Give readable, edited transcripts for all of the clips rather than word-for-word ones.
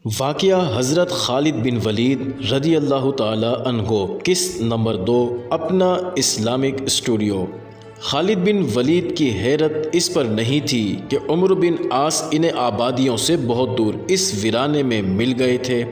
واقعہ حضرت خالد بن ولید رضی اللہ تعالی عنہ قسط نمبر 2 اپنا اسلامک اسٹوڈیو۔ خالد بن ولید کی حیرت اس پر نہیں تھی کہ عمرو بن عاص انہیں آبادیوں سے بہت دور اس ویرانے میں مل گئے تھے،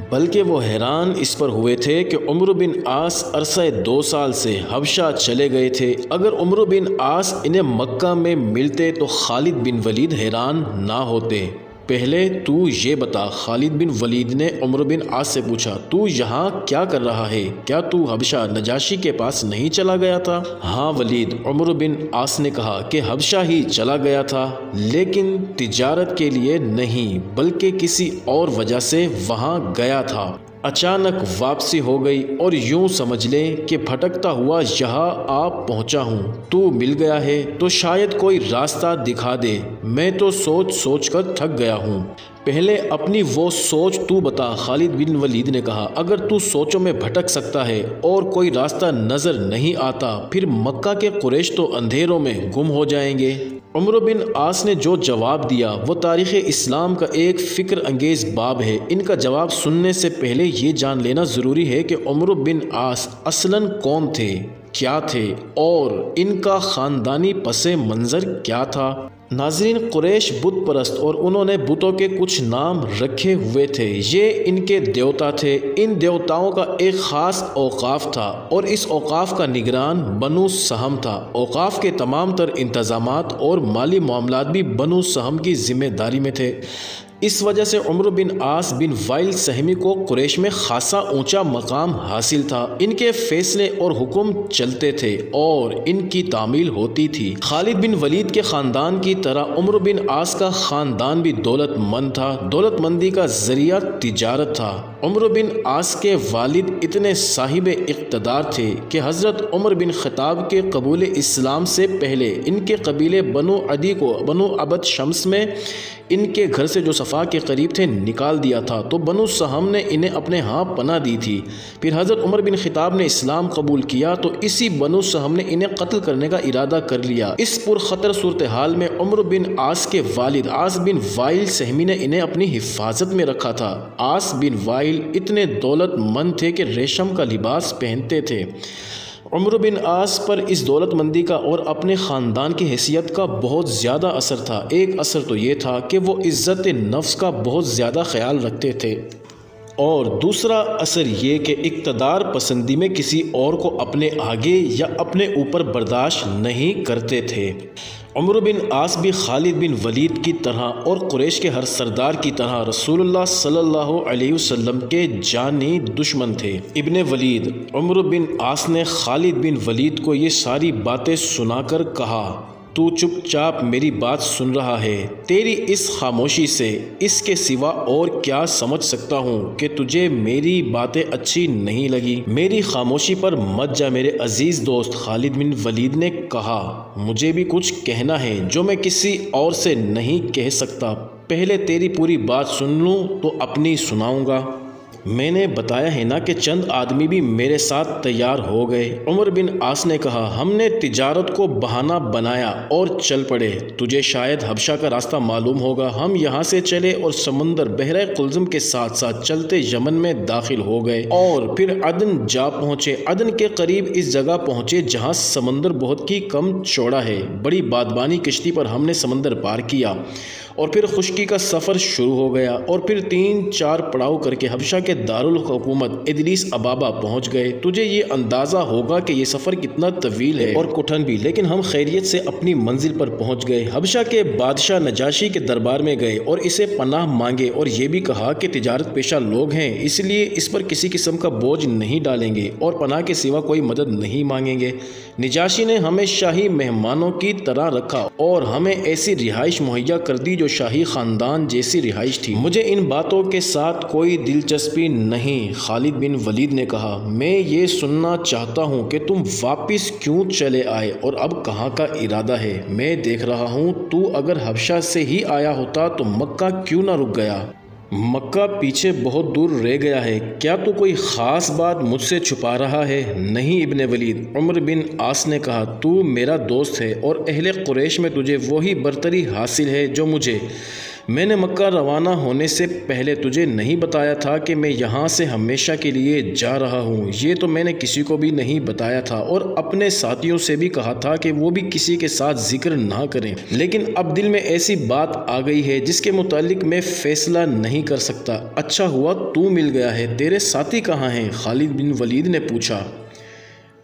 بلکہ وہ حیران اس پر ہوئے تھے کہ عمرو بن عاص عرصہ 2 سال سے حبشہ چلے گئے تھے۔ اگر عمرو بن عاص انہیں مکہ میں ملتے تو خالد بن ولید حیران نہ ہوتے۔ پہلے تو یہ بتا، خالد بن ولید نے عمرو بن عاص سے پوچھا، تو یہاں کیا کر رہا ہے؟ کیا تو حبشہ نجاشی کے پاس نہیں چلا گیا تھا؟ ہاں ولید، عمرو بن عاص نے کہا کہ حبشہ ہی چلا گیا تھا، لیکن تجارت کے لیے نہیں بلکہ کسی اور وجہ سے وہاں گیا تھا۔ اچانک واپسی ہو گئی اور یوں سمجھ لے کہ بھٹکتا ہوا یہاں آپ پہنچا ہوں۔ تو مل گیا ہے تو شاید کوئی راستہ دکھا دے، میں تو سوچ سوچ کر تھک گیا ہوں۔ پہلے اپنی وہ سوچ تو بتا، خالد بن ولید نے کہا۔ اگر تو سوچوں میں بھٹک سکتا ہے اور کوئی راستہ نظر نہیں آتا، پھر مکہ کے قریش تو اندھیروں میں گم ہو جائیں گے۔ عمرو بن عاص نے جو جواب دیا وہ تاریخ اسلام کا ایک فکر انگیز باب ہے۔ ان کا جواب سننے سے پہلے یہ جان لینا ضروری ہے کہ عمرو بن عاص اصلاً کون تھے، کیا تھے اور ان کا خاندانی پس منظر کیا تھا۔ ناظرین، قریش بت پرست اور انہوں نے بتوں کے کچھ نام رکھے ہوئے تھے۔ یہ ان کے دیوتا تھے۔ ان دیوتاؤں کا ایک خاص اوقاف تھا اور اس اوقاف کا نگران بنو سہم تھا۔ اوقاف کے تمام تر انتظامات اور مالی معاملات بھی بنو سہم کی ذمہ داری میں تھے۔ اس وجہ سے عمرو بن عاص بن وائل سہمی کو قریش میں خاصا اونچا مقام حاصل تھا۔ ان کے فیصلے اور حکم چلتے تھے اور ان کی تعمیل ہوتی تھی۔ خالد بن ولید کے خاندان کی طرح عمرو بن عاص کا خاندان بھی دولت مند تھا۔ دولت مندی کا ذریعہ تجارت تھا۔ عمرو بن عاص کے والد اتنے صاحب اقتدار تھے کہ حضرت عمر بن خطاب کے قبول اسلام سے پہلے ان کے قبیلے بنو عدی کو بنو عبد شمس میں ان کے گھر سے جو صفا کے قریب تھے نکال دیا تھا، تو بنو سہم نے انہیں اپنے ہاں پناہ دی تھی۔ پھر حضرت عمر بن خطاب نے اسلام قبول کیا تو اسی بنو سہم نے انہیں قتل کرنے کا ارادہ کر لیا۔ اس پرخطر صورتحال میں عمرو بن عاص کے والد عاص بن وائل سہمی نے انہیں اپنی حفاظت میں رکھا تھا۔ عاص بن وائل اتنے دولت مند تھے کہ ریشم کا لباس پہنتے تھے۔ عمرو بن عاص پر اس دولت مندی کا اور اپنے خاندان کی حیثیت کا بہت زیادہ اثر تھا۔ ایک اثر تو یہ تھا کہ وہ عزت نفس کا بہت زیادہ خیال رکھتے تھے، اور دوسرا اثر یہ کہ اقتدار پسندی میں کسی اور کو اپنے آگے یا اپنے اوپر برداشت نہیں کرتے تھے۔ عمرو بن عاص بھی خالد بن ولید کی طرح اور قریش کے ہر سردار کی طرح رسول اللہ صلی اللہ علیہ وسلم کے جانی دشمن تھے۔ ابن ولید عمرو بن عاص نے خالد بن ولید کو یہ ساری باتیں سنا کر کہا، تو چپ چاپ میری بات سن رہا ہے، تیری اس خاموشی سے اس کے سوا اور کیا سمجھ سکتا ہوں کہ تجھے میری باتیں اچھی نہیں لگی۔ میری خاموشی پر مت جا میرے عزیز دوست، خالد بن ولید نے کہا۔ مجھے بھی کچھ کہنا ہے جو میں کسی اور سے نہیں کہہ سکتا۔ پہلے تیری پوری بات سن لوں تو اپنی سناؤں گا۔ میں نے بتایا ہے نا کہ چند آدمی بھی میرے ساتھ تیار ہو گئے۔ عمر بن عاص نے کہا، ہم نے تجارت کو بہانہ بنایا اور چل پڑے۔ تجھے شاید حبشہ کا راستہ معلوم ہوگا۔ ہم یہاں سے چلے اور سمندر بحر قلزم کے ساتھ ساتھ چلتے یمن میں داخل ہو گئے اور پھر عدن جا پہنچے۔ عدن کے قریب اس جگہ پہنچے جہاں سمندر بہت ہی کم چوڑا ہے۔ بڑی بادبانی کشتی پر ہم نے سمندر پار کیا اور پھر خشکی کا سفر شروع ہو گیا، اور پھر 3-4 پڑاؤ کر کے حبشہ کے دارالحکومت ادریس ابابا پہنچ گئے۔ تجھے یہ اندازہ ہوگا کہ یہ سفر کتنا طویل ہے اور کٹھن بھی، لیکن ہم خیریت سے اپنی منزل پر پہنچ گئے۔ حبشہ کے بادشاہ نجاشی کے دربار میں گئے اور اسے پناہ مانگے اور یہ بھی کہا کہ تجارت پیشہ لوگ ہیں، اس لیے اس پر کسی قسم کا بوجھ نہیں ڈالیں گے اور پناہ کے سوا کوئی مدد نہیں مانگیں گے۔ نجاشی نے ہمیں شاہی مہمانوں کی طرح رکھا اور ہمیں ایسی رہائش مہیا کر دی جو شاہی خاندان جیسی رہائش تھی۔ مجھے ان باتوں کے ساتھ کوئی دلچسپی نہیں، خالد بن ولید نے کہا۔ میں یہ سننا چاہتا ہوں کہ تم واپس کیوں چلے آئے اور اب کہاں کا ارادہ ہے؟ میں دیکھ رہا ہوں تو اگر حبشہ سے ہی آیا ہوتا تو مکہ کیوں نہ رک گیا؟ مکہ پیچھے بہت دور رہ گیا ہے۔ کیا تو کوئی خاص بات مجھ سے چھپا رہا ہے؟ نہیں ابن ولید، عمر بن عاص نے کہا، تو میرا دوست ہے اور اہل قریش میں تجھے وہی برتری حاصل ہے جو مجھے میں نے مکہ روانہ ہونے سے پہلے تجھے نہیں بتایا تھا کہ میں یہاں سے ہمیشہ کے لیے جا رہا ہوں؟ یہ تو میں نے کسی کو بھی نہیں بتایا تھا اور اپنے ساتھیوں سے بھی کہا تھا کہ وہ بھی کسی کے ساتھ ذکر نہ کریں، لیکن اب دل میں ایسی بات آ گئی ہے جس کے متعلق میں فیصلہ نہیں کر سکتا۔ اچھا ہوا تو مل گیا ہے، تیرے ساتھی کہاں ہیں؟ خالد بن ولید نے پوچھا۔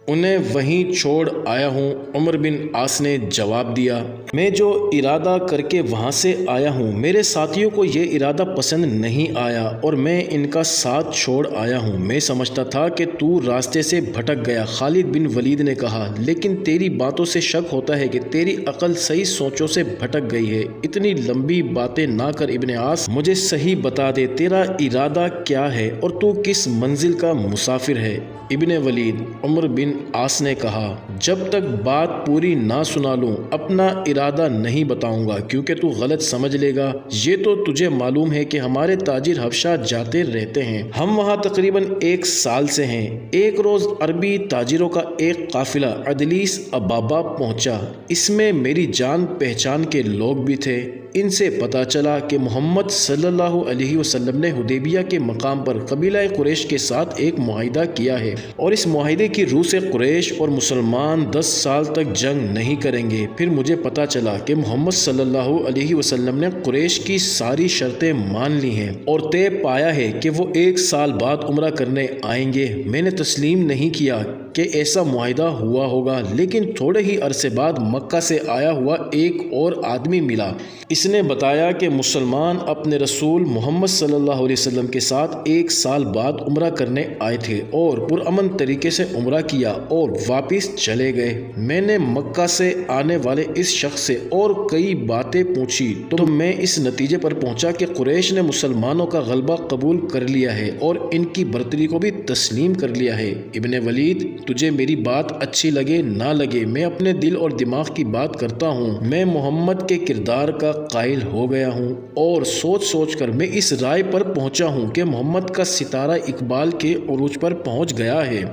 انہیں وہیں چھوڑ آیا ہوں، عمر بن عاص نے جواب دیا۔ میں جو ارادہ کر کے وہاں سے آیا ہوں، میرے ساتھیوں کو یہ ارادہ پسند نہیں آیا اور میں ان کا ساتھ چھوڑ آیا ہوں۔ میں سمجھتا تھا کہ تو راستے سے بھٹک گیا، خالد بن ولید نے کہا، لیکن تیری باتوں سے شک ہوتا ہے کہ تیری عقل صحیح سوچوں سے بھٹک گئی ہے۔ اتنی لمبی باتیں نہ کر ابن عاص، مجھے صحیح بتا دے تیرا ارادہ کیا ہے اور تو کس منزل کا مسافر ہے؟ ابن ولید، عمر بن عاص نے کہا، جب تک بات پوری نہ سنا لوں اپنا ارادہ نہیں بتاؤں گا، کیونکہ تو غلط سمجھ لے گا۔ یہ تو تجھے معلوم ہے کہ ہمارے تاجر حبشہ جاتے رہتے ہیں، ہم وہاں تقریباً 1 سال سے ہیں۔ ایک روز عربی تاجروں کا ایک قافلہ عدلیس ابابا پہنچا، اس میں میری جان پہچان کے لوگ بھی تھے۔ ان سے پتہ چلا کہ محمد صلی اللہ علیہ وسلم نے حدیبیہ کے مقام پر قبیلہ قریش کے ساتھ ایک معاہدہ کیا ہے اور اس معاہدے کی روح سے قریش اور مسلمان 10 سال تک جنگ نہیں کریں گے۔ پھر مجھے پتہ چلا کہ محمد صلی اللہ علیہ وسلم نے قریش کی ساری شرطیں مان لی ہیں اور طے پایا ہے کہ وہ 1 سال بعد عمرہ کرنے آئیں گے۔ میں نے تسلیم نہیں کیا کہ ایسا معاہدہ ہوا ہوگا، لیکن تھوڑے ہی عرصے بعد مکہ سے آیا ہوا ایک اور آدمی ملا۔ اس نے بتایا کہ مسلمان اپنے رسول محمد صلی اللہ علیہ وسلم کے ساتھ 1 سال بعد عمرہ کرنے آئے تھے اور پرامن طریقے سے عمرہ کیا اور واپس چلے گئے۔ میں نے مکہ سے آنے والے اس شخص سے اور کئی باتیں پوچھی تو میں اس نتیجے پر پہنچا کہ قریش نے مسلمانوں کا غلبہ قبول کر لیا ہے اور ان کی برتری کو بھی تسلیم کر لیا ہے۔ ابن ولید، تجھے میری بات اچھی لگے نہ لگے، میں اپنے دل اور دماغ کی بات کرتا ہوں۔ میں محمد کے کردار کا قائل ہو گیا ہوں اور سوچ سوچ کر میں اس رائے پر پہنچا ہوں کہ محمد کا ستارہ اقبال کے عروج پر پہنچ گیا ہے۔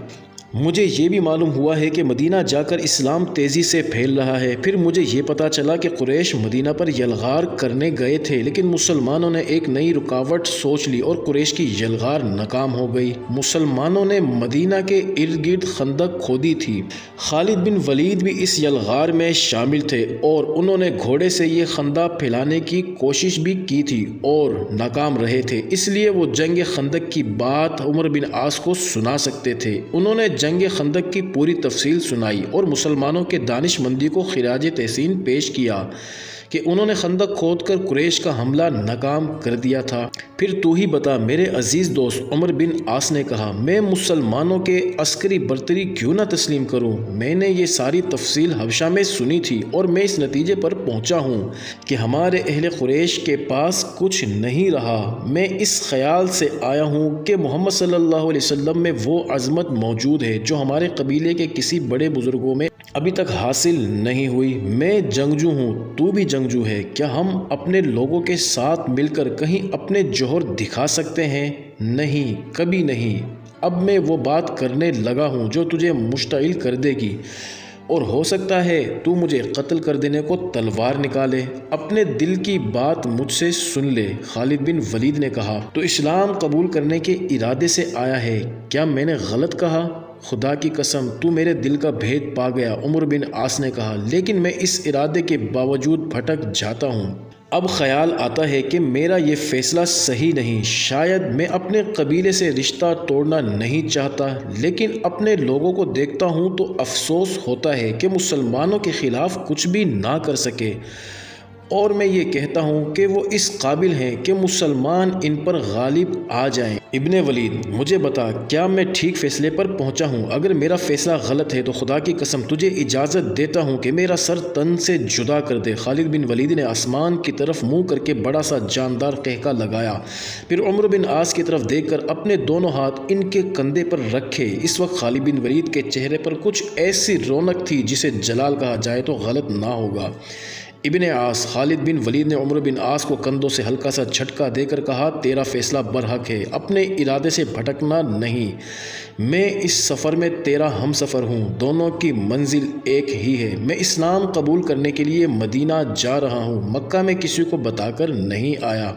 مجھے یہ بھی معلوم ہوا ہے کہ مدینہ جا کر اسلام تیزی سے پھیل رہا ہے۔ پھر مجھے یہ پتہ چلا کہ قریش مدینہ پر یلغار کرنے گئے تھے، لیکن مسلمانوں نے ایک نئی رکاوٹ سوچ لی اور قریش کی یلغار ناکام ہو گئی۔ مسلمانوں نے مدینہ کے ارد گرد خندق کھودی تھی۔ خالد بن ولید بھی اس یلغار میں شامل تھے اور انہوں نے گھوڑے سے یہ خندق پھیلانے کی کوشش بھی کی تھی اور ناکام رہے تھے، اس لیے وہ جنگ خندق کی بات عمر بن عاص کو سنا سکتے تھے۔ انہوں نے جنگ خندق کی پوری تفصیل سنائی اور مسلمانوں کے دانش مندی کو خراج تحسین پیش کیا کہ انہوں نے خندق کھود کر قریش کا حملہ ناکام کر دیا تھا۔ پھر تو ہی بتا میرے عزیز دوست، عمر بن عاص نے کہا، میں مسلمانوں کے عسکری برتری کیوں نہ تسلیم کروں؟ میں نے یہ ساری تفصیل حبشہ میں سنی تھی اور میں اس نتیجے پر پہنچا ہوں کہ ہمارے اہل قریش کے پاس کچھ نہیں رہا۔ میں اس خیال سے آیا ہوں کہ محمد صلی اللہ علیہ وسلم میں وہ عظمت موجود ہے جو ہمارے قبیلے کے کسی بڑے بزرگوں میں ابھی تک حاصل نہیں ہوئی۔ میں جنگجو ہوں، تو بھی جنگجو ہے، کیا ہم اپنے لوگوں کے ساتھ مل کر کہیں اپنے جوہر دکھا سکتے ہیں؟ نہیں، کبھی نہیں۔ اب میں وہ بات کرنے لگا ہوں جو تجھے مشتعل کر دے گی اور ہو سکتا ہے تو مجھے قتل کر دینے کو تلوار نکالے۔ اپنے دل کی بات مجھ سے سن لے، خالد بن ولید نے کہا۔ تو اسلام قبول کرنے کے ارادے سے آیا ہے، کیا میں نے غلط کہا؟ خدا کی قسم تو میرے دل کا بھید پا گیا، عمر بن عاص نے کہا، لیکن میں اس ارادے کے باوجود بھٹک جاتا ہوں۔ اب خیال آتا ہے کہ میرا یہ فیصلہ صحیح نہیں، شاید میں اپنے قبیلے سے رشتہ توڑنا نہیں چاہتا، لیکن اپنے لوگوں کو دیکھتا ہوں تو افسوس ہوتا ہے کہ مسلمانوں کے خلاف کچھ بھی نہ کر سکے، اور میں یہ کہتا ہوں کہ وہ اس قابل ہیں کہ مسلمان ان پر غالب آ جائیں۔ ابن ولید، مجھے بتا کیا میں ٹھیک فیصلے پر پہنچا ہوں؟ اگر میرا فیصلہ غلط ہے تو خدا کی قسم تجھے اجازت دیتا ہوں کہ میرا سر تن سے جدا کر دے۔ خالد بن ولید نے آسمان کی طرف منہ کر کے بڑا سا جاندار قہقہ لگایا، پھر عمر بن عاص کی طرف دیکھ کر اپنے دونوں ہاتھ ان کے کندھے پر رکھے۔ اس وقت خالد بن ولید کے چہرے پر کچھ ایسی رونق تھی جسے جلال کہا جائے تو غلط نہ ہوگا۔ ابن عاص خالد بن ولید نے عمر بن عاص کو کندھوں سے ہلکا سا جھٹکا دے کر کہا، تیرا فیصلہ برحق ہے، اپنے ارادے سے بھٹکنا نہیں، میں اس سفر میں تیرا ہم سفر ہوں، دونوں کی منزل ایک ہی ہے، میں اسلام قبول کرنے کے لیے مدینہ جا رہا ہوں، مکہ میں کسی کو بتا کر نہیں آیا،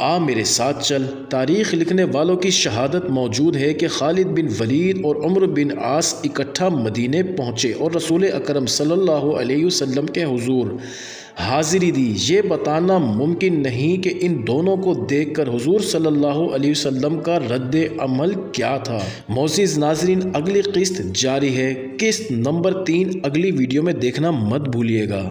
آ میرے ساتھ چل۔ تاریخ لکھنے والوں کی شہادت موجود ہے کہ خالد بن ولید اور عمر بن عاص اکٹھا مدینے پہنچے اور رسول اکرم صلی اللہ علیہ وسلم کے حضور حاضری دی۔ یہ بتانا ممکن نہیں کہ ان دونوں کو دیکھ کر حضور صلی اللہ علیہ وسلم کا رد عمل کیا تھا۔ معزز ناظرین، اگلی قسط جاری ہے۔ قسط نمبر 3 اگلی ویڈیو میں دیکھنا مت بھولیے گا۔